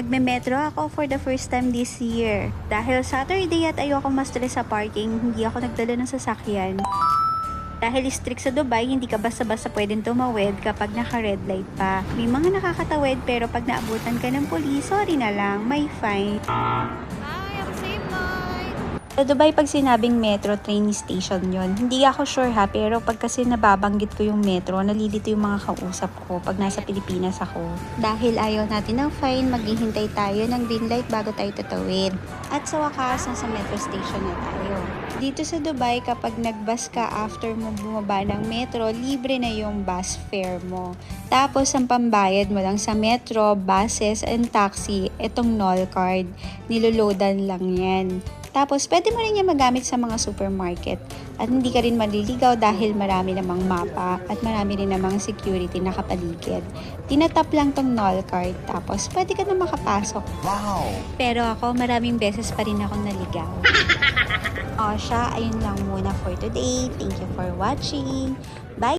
Magme-metro ako for the first time this year. Dahil Saturday at ayoko ma-stress sa parking, hindi ako nagdala ng sasakyan. Dahil strict sa Dubai, hindi ka basta-basta pwedeng tumawid kapag naka-red light pa. May mga nakakatawid pero pag naabutan ka ng pulis, sorry na lang, may fine. Hi, have a safe night! Sa Dubai, pag sinabing metro train station yon, hindi ako sure ha, pero pag kasi nababanggit ko yung metro, nalilito yung mga kausap ko pag nasa Pilipinas ako. Dahil ayaw natin ng fine, maghihintay tayo ng green light bago tayo tatawid. At sa wakas, nasa metro station na tayo. Dito sa Dubai, kapag nag-bus ka after mo bumaba ng metro, libre na yung bus fare mo. Tapos, ang pambayad mo lang sa metro, buses, and taxi, itong Nol card. Niloloadan lang yan. Tapos, pwede mo rin yan magamit sa mga supermarket. At hindi ka rin maliligaw dahil marami namang mapa at marami rin namang security nakapaligid. Tinatap lang tong Nol card, tapos pwede ka na makapasok. Wow! Pero ako, maraming beses pa rin akong naligaw. O siya, ayun lang muna for today. Thank you for watching. Bye!